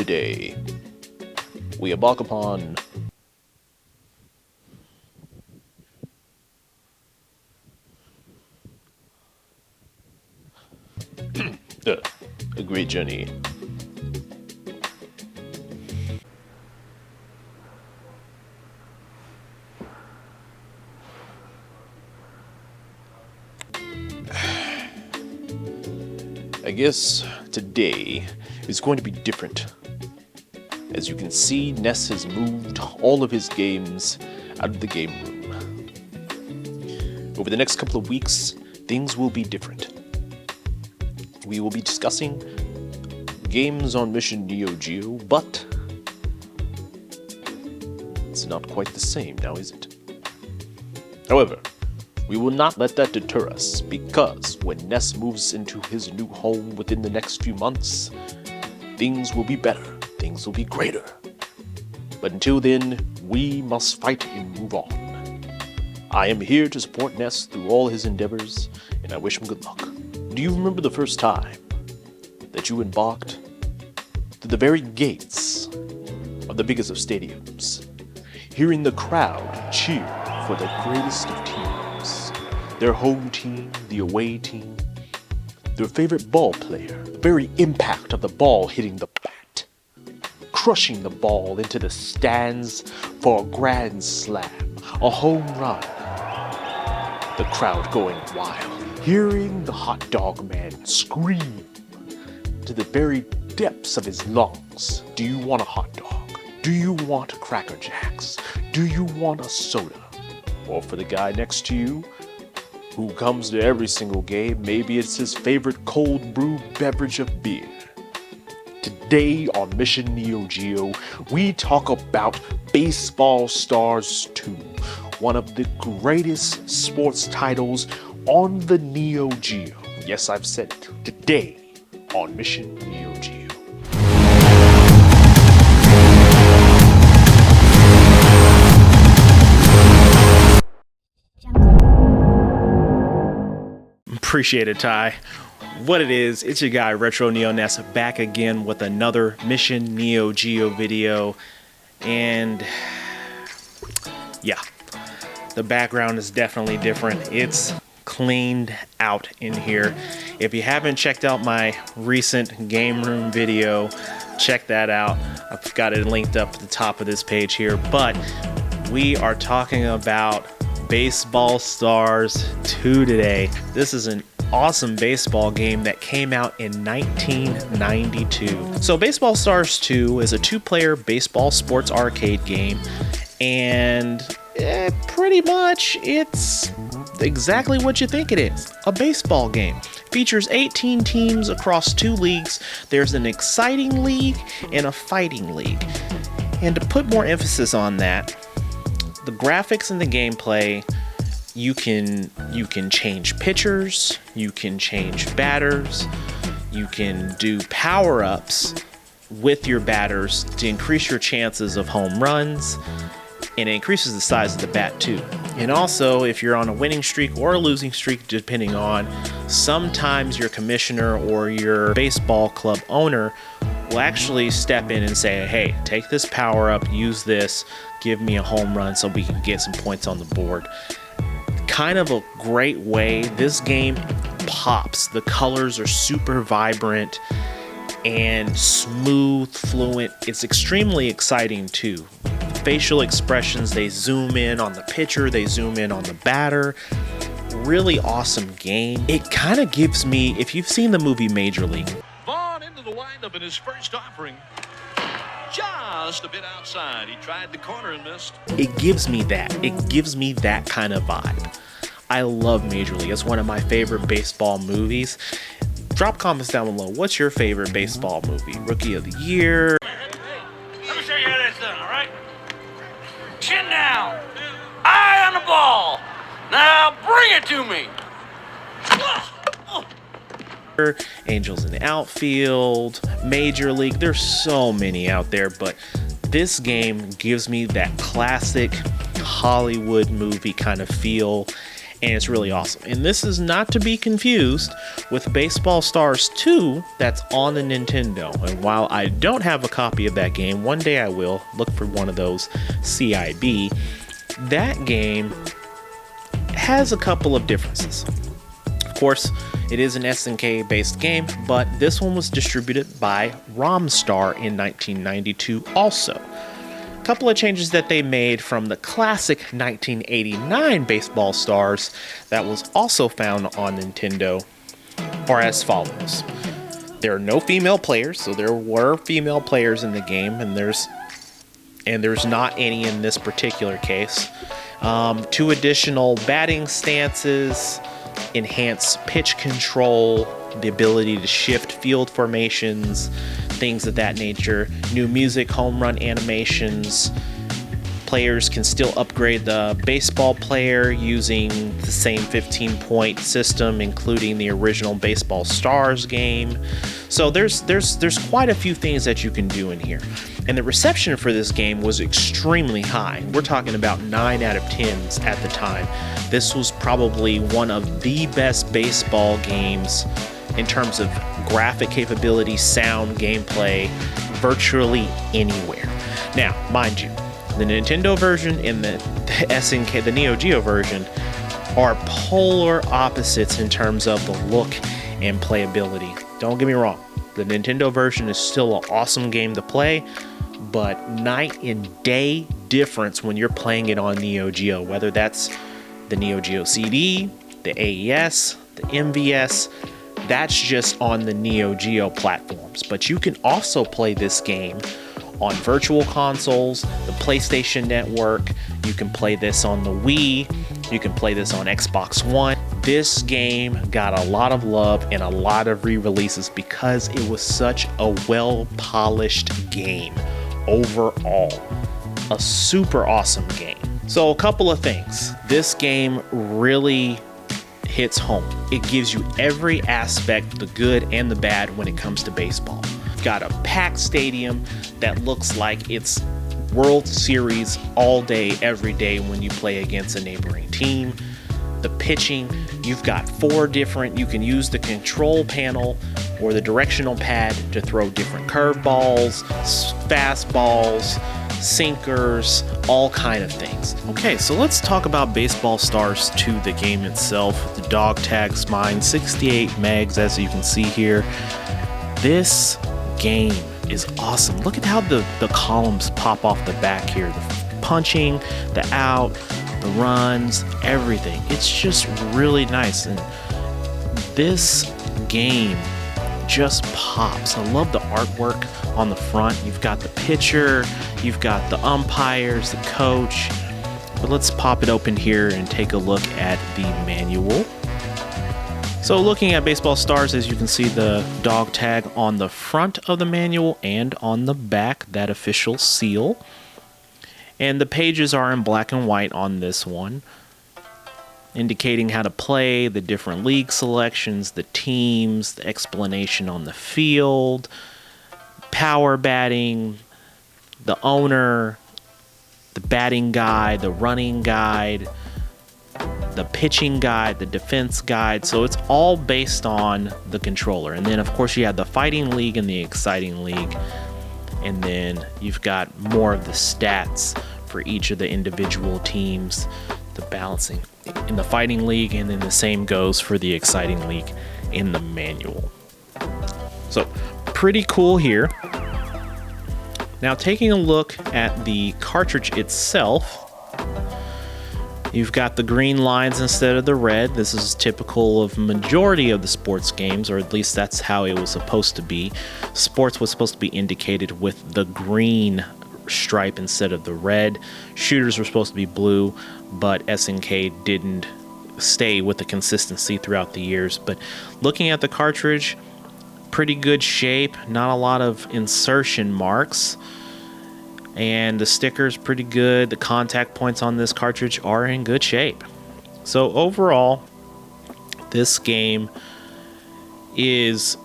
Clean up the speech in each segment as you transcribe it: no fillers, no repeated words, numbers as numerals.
Today, we embark upon a great journey. I guess today is going to be different. As you can see, Ness has moved all of his games out of the game room. Over the next couple of weeks, things will be different. We will be discussing games on Mission Neo Geo, but it's not quite the same now, is it? However, we will not let that deter us, because when Ness moves into his new home within the next few months, things will be better, things will be greater. But until then, we must fight and move on. I am here to support Ness through all his endeavors, and I wish him good luck. Do you remember the first time that you embarked through the very gates of the biggest of stadiums, hearing the crowd cheer for the greatest of teams, their home team, the away team, their favorite ball player, the very impact of the ball hitting the bat, crushing the ball into the stands for a grand slam, a home run, the crowd going wild, hearing the hot dog man scream to the very depths of his lungs, do you want a hot dog? Do you want Cracker Jacks? Do you want a soda? Or for the guy next to you, who comes to every single game, maybe it's his favorite cold brew beverage of beer. Today on Mission Neo Geo, we talk about Baseball Stars 2, one of the greatest sports titles on the Neo Geo. Yes, I've said it. Today on Mission Neo Geo. Appreciate it, Ty. What it is, it's your guy Retro Neo Ness back again with another Mission Neo Geo video. And yeah, the background is definitely different. It's cleaned out in here. If you haven't checked out my recent game room video, check that out. I've got it linked up at the top of this page here. But we are talking about Baseball Stars 2 today. This is an awesome baseball game that came out in 1992. So Baseball Stars 2 is a two-player baseball sports arcade game, and pretty much it's exactly what you think it is, a baseball game. Features 18 teams across 2 leagues. There's an exciting league and a fighting league. And to put more emphasis on that, the graphics and the gameplay, you can change pitchers, you can change batters, you can do power-ups with your batters to increase your chances of home runs, and it increases the size of the bat too. And also, if you're on a winning streak or a losing streak, depending on, sometimes your commissioner or your baseball club owner will actually step in and say, hey, take this power up, use this, give me a home run so we can get some points on the board. Kind of a great way. This game pops. The colors are super vibrant and smooth, fluent. It's extremely exciting too. Facial expressions, they zoom in on the pitcher, they zoom in on the batter. Really awesome game. It kind of gives me, if you've seen the movie Major League. Vaughn into the windup in his first offering. Just a bit outside. He tried the corner and missed. It gives me that. It gives me that kind of vibe. I love Major League. It's one of my favorite baseball movies. Drop comments down below. What's your favorite baseball movie? Rookie of the Year? Let me show you how that's done, all right? Chin down. Eye on the ball. Now bring it to me. Angels in the Outfield, Major League. There's so many out there, but this game gives me that classic Hollywood movie kind of feel, and it's really awesome. And this is not to be confused with Baseball Stars 2 that's on the Nintendo. And while I don't have a copy of that game, one day I will look for one of those CIB. That game has a couple of differences. Of course, it is an SNK based game, but this one was distributed by Romstar in 1992 also. A couple of changes that they made from the classic 1989 Baseball Stars that was also found on Nintendo are as follows. There are no female players, so there were female players in the game, and there's not any in this particular case. 2 additional batting stances, enhanced pitch control, the ability to shift field formations, things of that nature, new music, home run animations. Players can still upgrade the baseball player using the same 15-point system, including the original Baseball Stars game. So there's quite a few things that you can do in here. And the reception for this game was extremely high. We're talking about 9 out of 10s at the time. This was probably one of the best baseball games in terms of graphic capability, sound, gameplay, virtually anywhere. Now, mind you, the Nintendo version and the SNK, the Neo Geo version, are polar opposites in terms of the look and playability. Don't get me wrong, the Nintendo version is still an awesome game to play, but night and day difference when you're playing it on Neo Geo, whether that's the Neo Geo CD, the AES, the MVS, that's just on the Neo Geo platforms. But you can also play this game on virtual consoles, the PlayStation Network, you can play this on the Wii, you can play this on Xbox One. This game got a lot of love and a lot of re-releases because it was such a well-polished game overall. A super awesome game. So a couple of things. This game really hits home. It gives you every aspect, the good and the bad, when it comes to baseball. You've got a packed stadium that looks like it's World Series all day, every day when you play against a neighboring team. The pitching, you've got 4 different, you can use the control panel or the directional pad to throw different curveballs, fastballs, sinkers, all kind of things. Okay, so let's talk about Baseball Stars 2, the game itself. The dog tag's mine, 68 megs, as you can see here. This game is awesome. Look at how the columns pop off the back here. The punching, the out, the runs, everything. It's just really nice. And this game just pops. I love the artwork on the front. You've got the pitcher, you've got the umpires, the coach. But let's pop it open here and take a look at the manual. So looking at Baseball Stars, as you can see the dog tag on the front of the manual and on the back, that official seal. And the pages are in black and white on this one, indicating how to play, the different league selections, the teams, the explanation on the field, power batting, the owner, the batting guide, the running guide, the pitching guide, the defense guide. So it's all based on the controller. And then of course you have the fighting league and the exciting league. And then you've got more of the stats for each of the individual teams, the balancing in the fighting league, and then the same goes for the exciting league in the manual. So pretty cool here. Now taking a look at the cartridge itself, you've got the green lines instead of the red. This is typical of majority of the sports games, or at least that's how it was supposed to be. Sports was supposed to be indicated with the green stripe instead of the red. Shooters were supposed to be blue, but SNK didn't stay with the consistency throughout the years. But looking at the cartridge, pretty good shape, not a lot of insertion marks. And the sticker's pretty good. The contact points on this cartridge are in good shape. So overall, this game is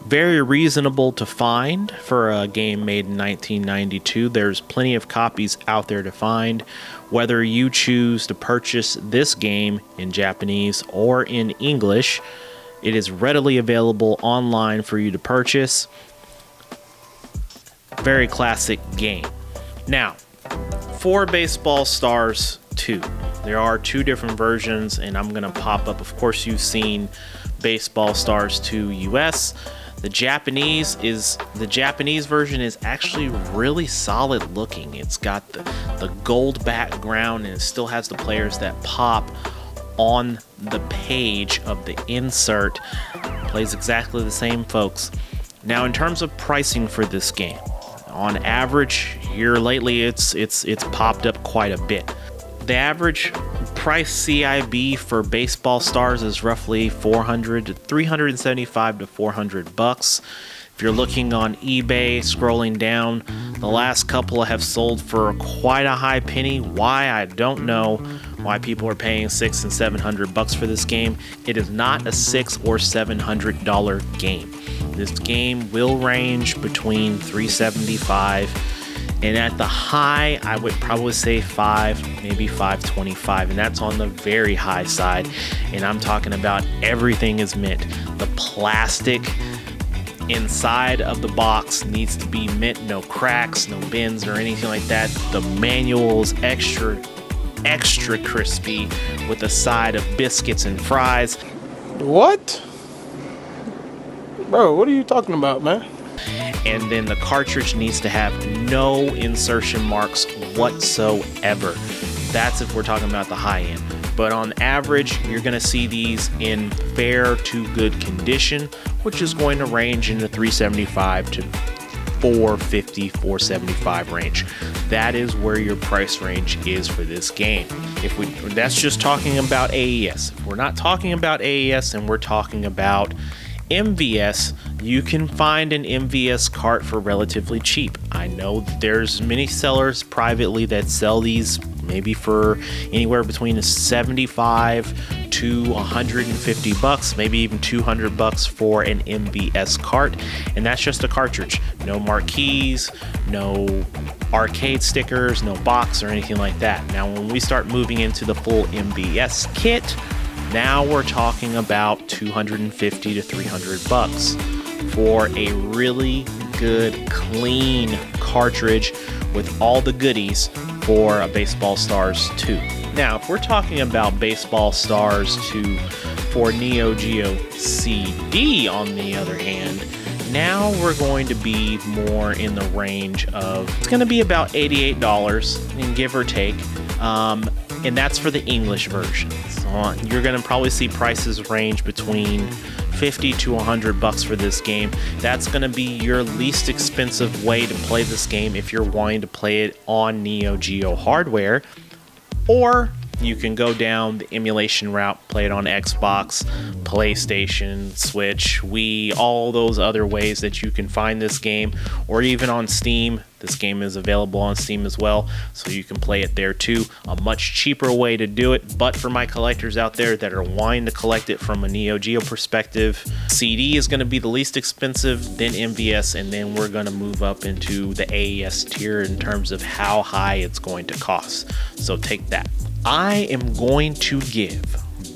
Very reasonable to find for a game made in 1992. There's plenty of copies out there to find. Whether you choose to purchase this game in Japanese or in English, it is readily available online for you to purchase. Very classic game. Now, for Baseball Stars 2, there are two different versions, and I'm going to pop up. Of course, you've seen Baseball Stars 2 US. The Japanese version is actually really solid looking. It's got the gold background, and it still has the players that pop on the page of the insert. Plays exactly the same, folks. Now, in terms of pricing for this game, on average here lately, it's popped up quite a bit. The average price CIB for Baseball Stars is roughly $375 to $400. If you're looking on eBay, scrolling down, the last couple have sold for quite a high penny. Why? I don't know why people are paying $600 and $700 for this game. It is not a $600 or $700 game. This game will range between $375 and at the high, I would probably say $5, maybe $525, and that's on the very high side. And I'm talking about everything is mint. The plastic inside of the box needs to be mint, no cracks, no bends or anything like that. The manual is extra crispy with a side of biscuits and fries. What? Bro, what are you talking about, man? And then the cartridge needs to have no insertion marks whatsoever. That's if we're talking about the high end. But on average, you're going to see these in fair to good condition, which is going to range in the $375 to $450, $475 range. That is where your price range is for this game. That's just talking about AES. If we're not talking about AES and we're talking about MVS, you can find an MVS cart for relatively cheap. I know there's many sellers privately that sell these maybe for anywhere between $75 to $150, maybe even $200 for an MVS cart, and that's just a cartridge. No marquees, no arcade stickers, no box or anything like that. Now, when we start moving into the full MVS kit, now we're talking about $250 to $300 for a really good, clean cartridge with all the goodies for a Baseball Stars 2. Now, if we're talking about Baseball Stars 2 for Neo Geo CD, on the other hand, now we're going to be more in the range of, it's going to be about $88, and give or take. And that's for the English version. So you're going to probably see prices range between $50 to $100 for this game. That's going to be your least expensive way to play this game if you're wanting to play it on Neo Geo hardware. Or you can go down the emulation route, play it on Xbox, PlayStation, Switch, Wii, all those other ways that you can find this game, or even on Steam. This game is available on Steam as well, so you can play it there too. A much cheaper way to do it, but for my collectors out there that are wanting to collect it from a Neo Geo perspective, CD is going to be the least expensive, then MVS, and then we're going to move up into the AES tier in terms of how high it's going to cost. So take that. I am going to give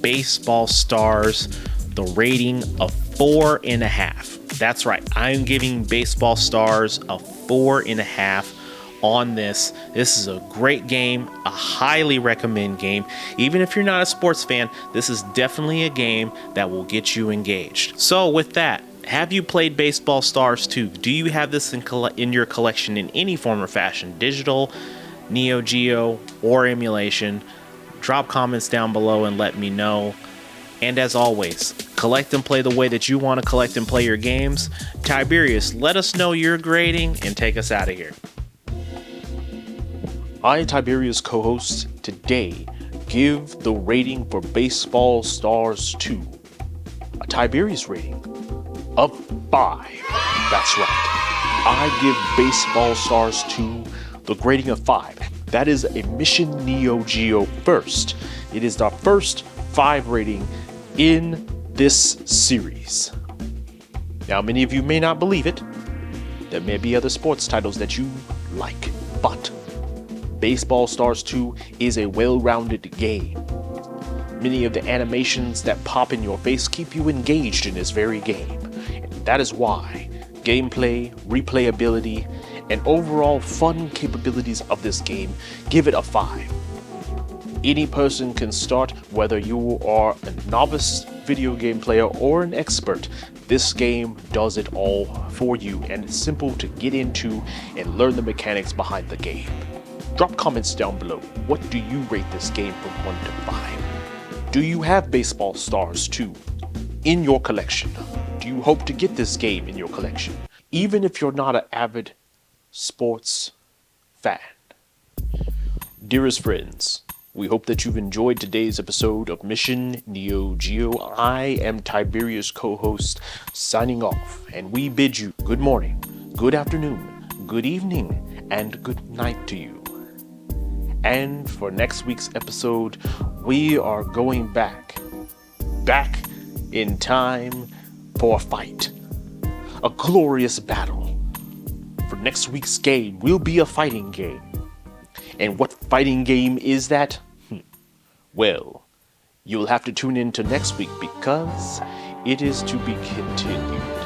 Baseball Stars the rating of 4.5. That's right, I'm giving Baseball Stars a 4.5 on this. This is a great game, a highly recommend game. Even if you're not a sports fan, this is definitely a game that will get you engaged. So with that, have you played Baseball Stars 2? Do you have this in your collection in any form or fashion? Digital, Neo Geo, or emulation? Drop comments down below and let me know. And as always, collect and play the way that you want to collect and play your games. Tiberius, let us know your grading and take us out of here. I, Tiberius co-host, today give the rating for Baseball Stars 2. A Tiberius rating of 5. That's right. I give Baseball Stars 2 the grading of 5. That is a Mission Neo Geo first. It is the first 5 rating in this series. Now, many of you may not believe it. There may be other sports titles that you like, but Baseball Stars 2 is a well-rounded game. Many of the animations that pop in your face keep you engaged in this very game, and that is why gameplay, replayability, and overall fun capabilities of this game give it a 5. Any person can start, whether you are a novice video game player or an expert. This game does it all for you, and it's simple to get into and learn the mechanics behind the game. Drop comments down below. What do you rate this game from 1 to 5? Do you have Baseball Stars 2 in your collection? Do you hope to get this game in your collection, even if you're not an avid sports fan? Dearest friends, we hope that you've enjoyed today's episode of Mission Neo Geo. I am Tiberius co-host signing off, and we bid you good morning, good afternoon, good evening, and good night to you. And for next week's episode, we are going back in time for a fight, a glorious battle. For next week's game will be a fighting game. And what fighting game is that? Well, you'll have to tune in to next week because it is to be continued.